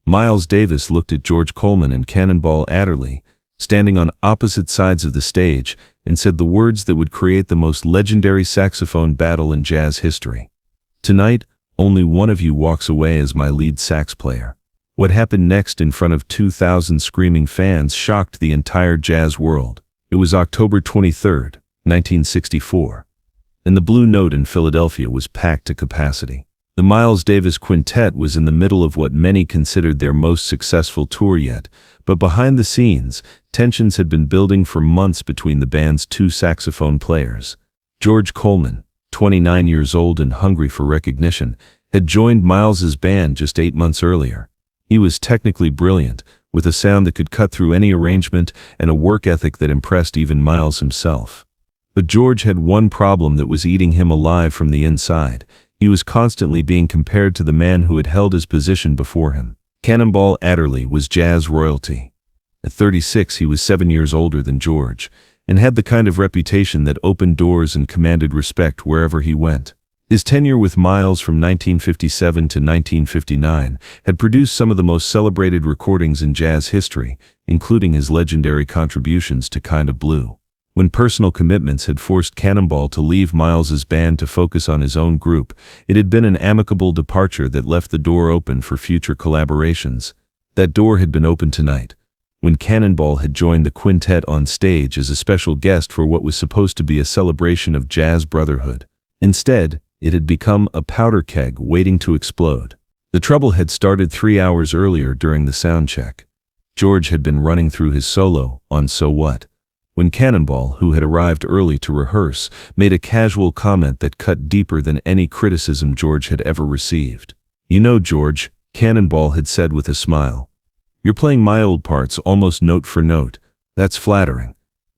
Miles Davis looked at George Coleman and Cannonball Adderley, standing on opposite sides of the stage, and said the words that would create the most legendary saxophone battle in jazz history. "Tonight, only one of you walks away as my lead sax player." What happened next in front of 2,000 screaming fans shocked the entire jazz world. It was October 23, 1964, and the Blue Note in Philadelphia was packed to capacity. The Miles Davis Quintet was in the middle of what many considered their most successful tour yet, but behind the scenes, tensions had been building for months between the band's two saxophone players. George Coleman, 29 years old and hungry for recognition, had joined Miles's band just 8 months earlier. He was technically brilliant, with a sound that could cut through any arrangement and a work ethic that impressed even Miles himself. But George had one problem that was eating him alive from the inside. He was constantly being compared to the man who had held his position before him. Cannonball Adderley was jazz royalty. At 36, he was 7 years older than George, and had the kind of reputation that opened doors and commanded respect wherever he went. His tenure with Miles from 1957 to 1959 had produced some of the most celebrated recordings in jazz history, including his legendary contributions to Kinda Blue. When personal commitments had forced Cannonball to leave Miles's band to focus on his own group, it had been an amicable departure that left the door open for future collaborations. That door had been opened tonight, when Cannonball had joined the quintet on stage as a special guest for what was supposed to be a celebration of jazz brotherhood. Instead, it had become a powder keg waiting to explode. The trouble had started 3 hours earlier during the sound check. George had been running through his solo on So What, when Cannonball, who had arrived early to rehearse, made a casual comment that cut deeper than any criticism George had ever received. "You know, George," Cannonball had said with a smile, "you're playing my old parts almost note for note. That's flattering.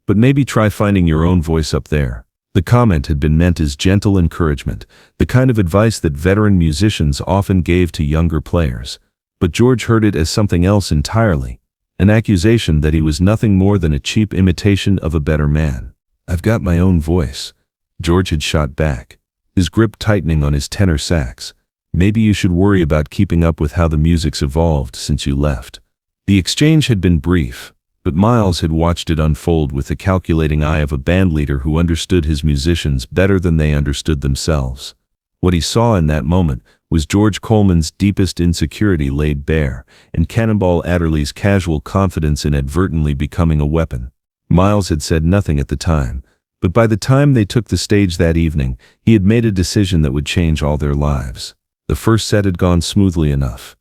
But maybe try finding your own voice up there." The comment had been meant as gentle encouragement, the kind of advice that veteran musicians often gave to younger players. But George heard it as something else entirely, an accusation that he was nothing more than a cheap imitation of a better man. "I've got my own voice," George had shot back, his grip tightening on his tenor sax. "Maybe you should worry about keeping up with how the music's evolved since you left." The exchange had been brief, but Miles had watched it unfold with the calculating eye of a bandleader who understood his musicians better than they understood themselves. What he saw in that moment was George Coleman's deepest insecurity laid bare, and Cannonball Adderley's casual confidence inadvertently becoming a weapon. Miles had said nothing at the time, but by the time they took the stage that evening, he had made a decision that would change all their lives. The first set had gone smoothly enough.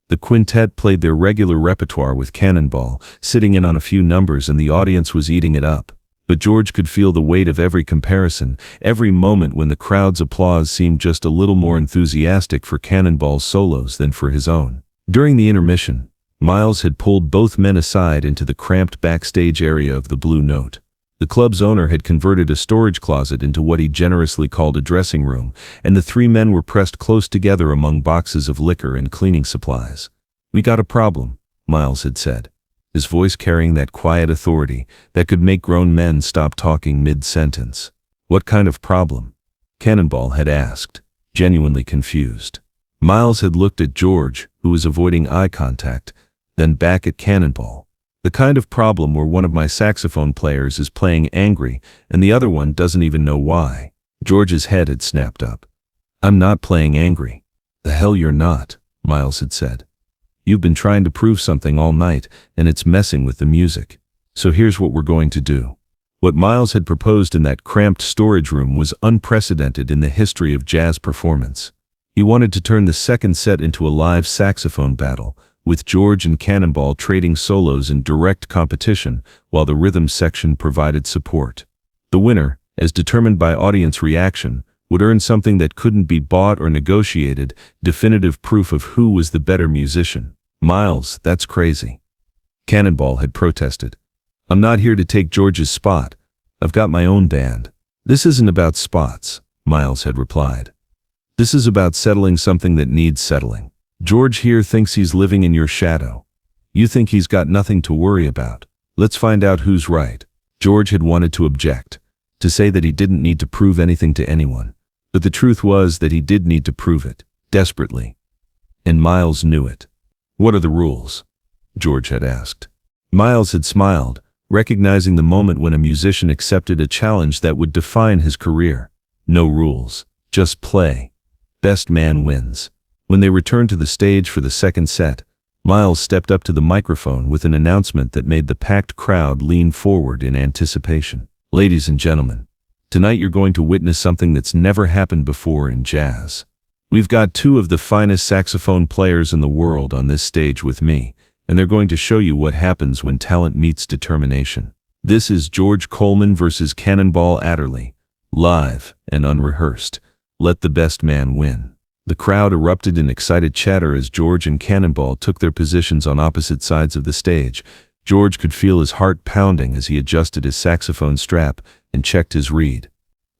The quintet played their regular repertoire with Cannonball, sitting in on a few numbers, and the audience was eating it up. But George could feel the weight of every comparison, every moment when the crowd's applause seemed just a little more enthusiastic for Cannonball's solos than for his own. During the intermission, Miles had pulled both men aside into the cramped backstage area of the Blue Note. The club's owner had converted a storage closet into what he generously called a dressing room, and the three men were pressed close together among boxes of liquor and cleaning supplies. "We got a problem," Miles had said, his voice carrying that quiet authority that could make grown men stop talking mid-sentence. "What kind of problem?" Cannonball had asked, genuinely confused. Miles had looked at George, who was avoiding eye contact, then back at Cannonball. "The kind of problem where one of my saxophone players is playing angry and the other one doesn't even know why." George's head had snapped up. "I'm not playing angry." "The hell you're not," Miles had said. "You've been trying to prove something all night, and it's messing with the music. So here's what we're going to do." What Miles had proposed in that cramped storage room was unprecedented in the history of jazz performance. He wanted to turn the second set into a live saxophone battle, with George and Cannonball trading solos in direct competition while the rhythm section provided support. The winner, as determined by audience reaction, would earn something that couldn't be bought or negotiated, definitive proof of who was the better musician. "Miles, that's crazy," Cannonball had protested. "I'm not here to take George's spot. I've got my own band." "This isn't about spots," Miles had replied. "This is about settling something that needs settling. George here thinks he's living in your shadow. You think he's got nothing to worry about. Let's find out who's right." George had wanted to object, to say that he didn't need to prove anything to anyone. But the truth was that he did need to prove it, desperately. And Miles knew it. "What are the rules?" George had asked. Miles had smiled, recognizing the moment when a musician accepted a challenge that would define his career. No rules, just play. Best man wins. When they returned to the stage for the second set, Miles stepped up to the microphone with an announcement that made the packed crowd lean forward in anticipation. "Ladies and gentlemen, tonight you're going to witness something that's never happened before in jazz. We've got two of the finest saxophone players in the world on this stage with me, and they're going to show you what happens when talent meets determination. This is George Coleman versus Cannonball Adderley, live and unrehearsed. Let the best man win." The crowd erupted in excited chatter as George and Cannonball took their positions on opposite sides of the stage. George could feel his heart pounding as he adjusted his saxophone strap and checked his reed.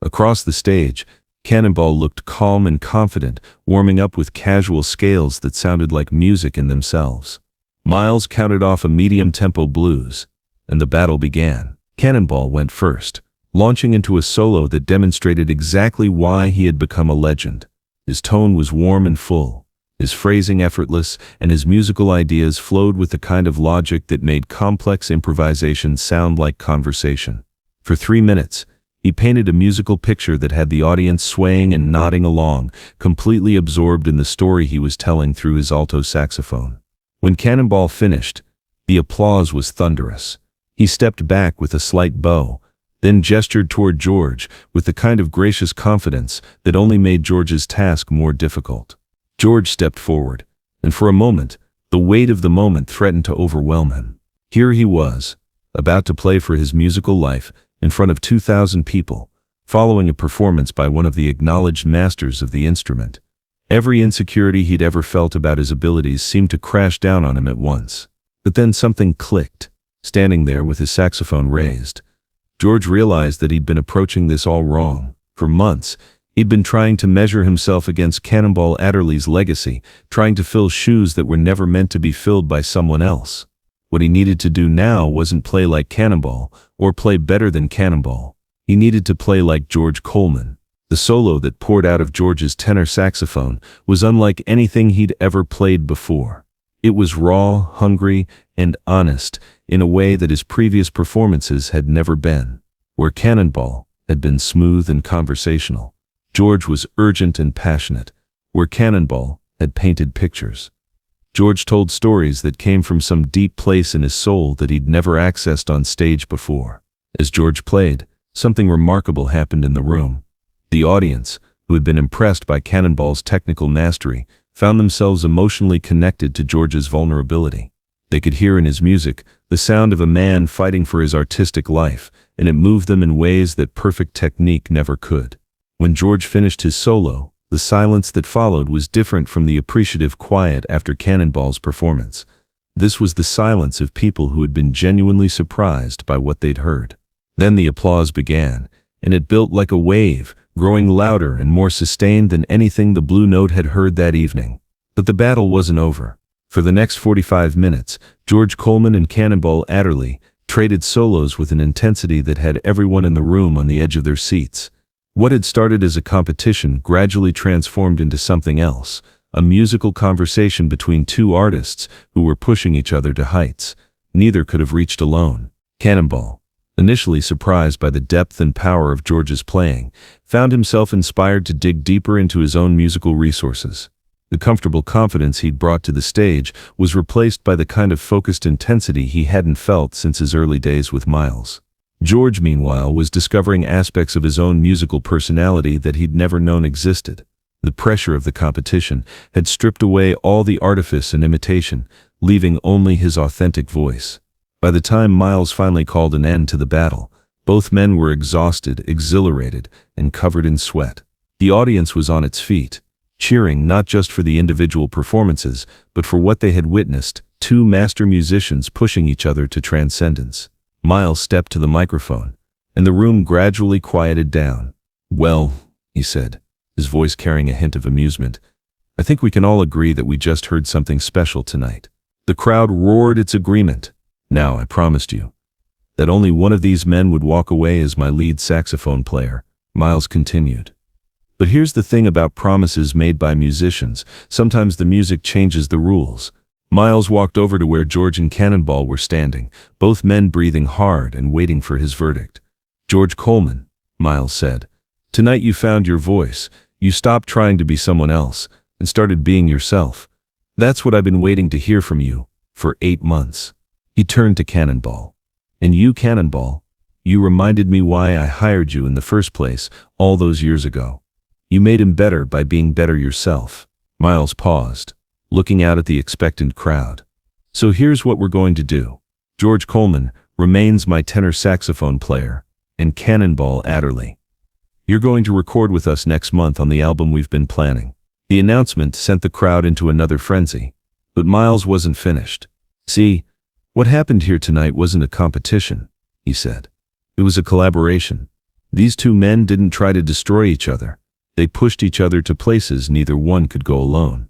Across the stage, Cannonball looked calm and confident, warming up with casual scales that sounded like music in themselves. Miles counted off a medium-tempo blues, and the battle began. Cannonball went first, launching into a solo that demonstrated exactly why he had become a legend. His tone was warm and full, his phrasing effortless, and his musical ideas flowed with the kind of logic that made complex improvisation sound like conversation. For 3 minutes, he painted a musical picture that had the audience swaying and nodding along, completely absorbed in the story he was telling through his alto saxophone. When Cannonball finished, the applause was thunderous. He stepped back with a slight bow, then gestured toward George with the kind of gracious confidence that only made George's task more difficult. George stepped forward, and for a moment, the weight of the moment threatened to overwhelm him. Here he was, about to play for his musical life in front of 2,000 people, following a performance by one of the acknowledged masters of the instrument. Every insecurity he'd ever felt about his abilities seemed to crash down on him at once. But then something clicked. Standing there with his saxophone raised, George realized that he'd been approaching this all wrong. For months, he'd been trying to measure himself against Cannonball Adderley's legacy, trying to fill shoes that were never meant to be filled by someone else. What he needed to do now wasn't play like Cannonball, or play better than Cannonball. He needed to play like George Coleman. The solo that poured out of George's tenor saxophone was unlike anything he'd ever played before. It was raw, hungry, and honest, in a way that his previous performances had never been. Where Cannonball had been smooth and conversational, George was urgent and passionate. Where Cannonball had painted pictures, George told stories that came from some deep place in his soul that he'd never accessed on stage before. As George played, something remarkable happened in the room. The audience, who had been impressed by Cannonball's technical mastery, found themselves emotionally connected to George's vulnerability. They could hear in his music the sound of a man fighting for his artistic life, and it moved them in ways that perfect technique never could. When George finished his solo, the silence that followed was different from the appreciative quiet after Cannonball's performance. This was the silence of people who had been genuinely surprised by what they'd heard. Then the applause began, and it built like a wave, growing louder and more sustained than anything the Blue Note had heard that evening. But the battle wasn't over. For the next 45 minutes, George Coleman and Cannonball Adderley traded solos with an intensity that had everyone in the room on the edge of their seats. What had started as a competition gradually transformed into something else, a musical conversation between two artists who were pushing each other to heights neither could have reached alone. Cannonball, initially surprised by the depth and power of George's playing, found himself inspired to dig deeper into his own musical resources. The comfortable confidence he'd brought to the stage was replaced by the kind of focused intensity he hadn't felt since his early days with Miles. George, meanwhile, was discovering aspects of his own musical personality that he'd never known existed. The pressure of the competition had stripped away all the artifice and imitation, leaving only his authentic voice. By the time Miles finally called an end to the battle, both men were exhausted, exhilarated, and covered in sweat. The audience was on its feet, cheering not just for the individual performances, but for what they had witnessed, two master musicians pushing each other to transcendence. Miles stepped to the microphone, and the room gradually quieted down. "Well," he said, his voice carrying a hint of amusement, "I think we can all agree that we just heard something special tonight." The crowd roared its agreement. "Now, I promised you that only one of these men would walk away as my lead saxophone player," Miles continued. "But here's the thing about promises made by musicians. Sometimes the music changes the rules. Miles walked over to where George and Cannonball were standing, both men breathing hard and waiting for his verdict. "George Coleman," Miles said, "tonight you found your voice. You stopped trying to be someone else and started being yourself. That's what I've been waiting to hear from you for 8 months." He turned to Cannonball. "And you, Cannonball, you reminded me why I hired you in the first place all those years ago. You made him better by being better yourself." Miles paused, looking out at the expectant crowd. "So here's what we're going to do. George Coleman remains my tenor saxophone player, and Cannonball Adderley. You're going to record with us next month on the album we've been planning." The announcement sent the crowd into another frenzy, but Miles wasn't finished. "See, what happened here tonight wasn't a competition," he said. "It was a collaboration. These two men didn't try to destroy each other. They pushed each other to places neither one could go alone.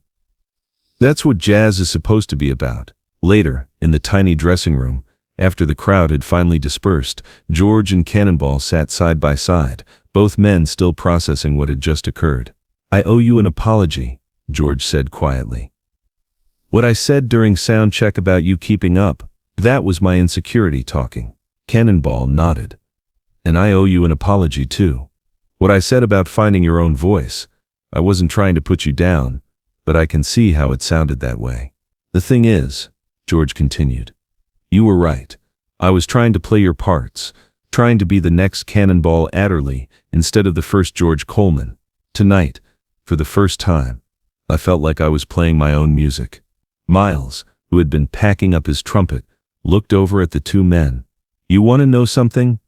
That's what jazz is supposed to be about." Later, in the tiny dressing room, after the crowd had finally dispersed, George and Cannonball sat side by side, both men still processing what had just occurred. "I owe you an apology," George said quietly. "What I said during sound check about you keeping up, that was my insecurity talking." Cannonball nodded. "And I owe you an apology too. What I said about finding your own voice, I wasn't trying to put you down, but I can see how it sounded that way. The thing is," George continued, "you were right. I was trying to play your parts, trying to be the next Cannonball Adderley instead of the first George Coleman. Tonight, for the first time, I felt like I was playing my own music." Miles, who had been packing up his trumpet, looked over at the two men. "You want to know something?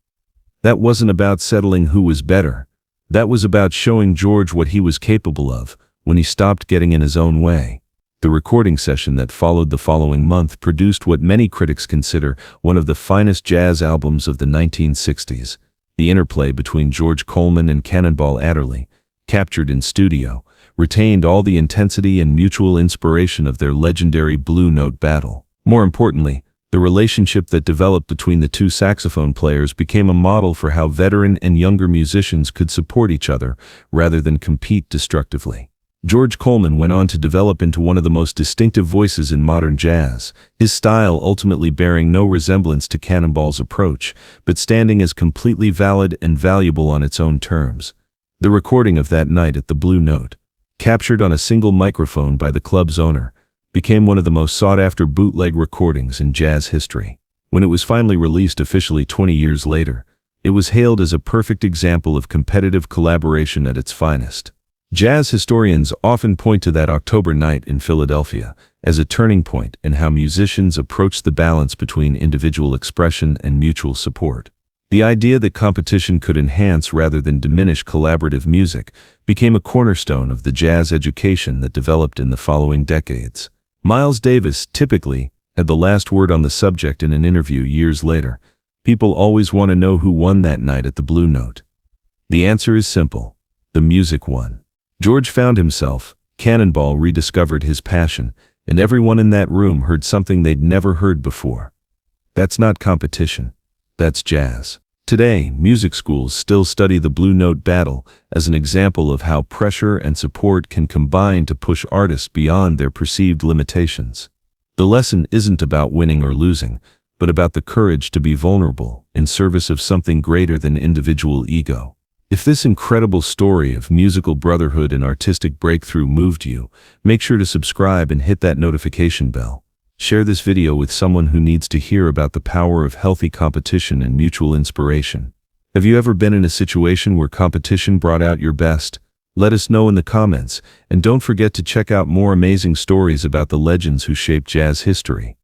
That wasn't about settling who was better. That was about showing George what he was capable of when he stopped getting in his own way." The recording session that followed the following month produced what many critics consider one of the finest jazz albums of the 1960s. The interplay between George Coleman and Cannonball Adderley, captured in studio, retained all the intensity and mutual inspiration of their legendary Blue Note battle. More importantly, the relationship that developed between the two saxophone players became a model for how veteran and younger musicians could support each other rather than compete destructively. George Coleman went on to develop into one of the most distinctive voices in modern jazz, his style ultimately bearing no resemblance to Cannonball's approach, but standing as completely valid and valuable on its own terms. The recording of that night at the Blue Note, captured on a single microphone by the club's owner, became one of the most sought-after bootleg recordings in jazz history. When it was finally released officially 20 years later, it was hailed as a perfect example of competitive collaboration at its finest. Jazz historians often point to that October night in Philadelphia as a turning point in how musicians approached the balance between individual expression and mutual support. The idea that competition could enhance rather than diminish collaborative music became a cornerstone of the jazz education that developed in the following decades. Miles Davis typically had the last word on the subject in an interview years later. "People always want to know who won that night at the Blue Note. The answer is simple. The music won. George found himself, Cannonball rediscovered his passion, and everyone in that room heard something they'd never heard before. That's not competition. That's jazz." Today, music schools still study the Blue Note battle as an example of how pressure and support can combine to push artists beyond their perceived limitations. The lesson isn't about winning or losing, but about the courage to be vulnerable in service of something greater than individual ego. If this incredible story of musical brotherhood and artistic breakthrough moved you, make sure to subscribe and hit that notification bell. Share this video with someone who needs to hear about the power of healthy competition and mutual inspiration. Have you ever been in a situation where competition brought out your best? Let us know in the comments, and don't forget to check out more amazing stories about the legends who shaped jazz history.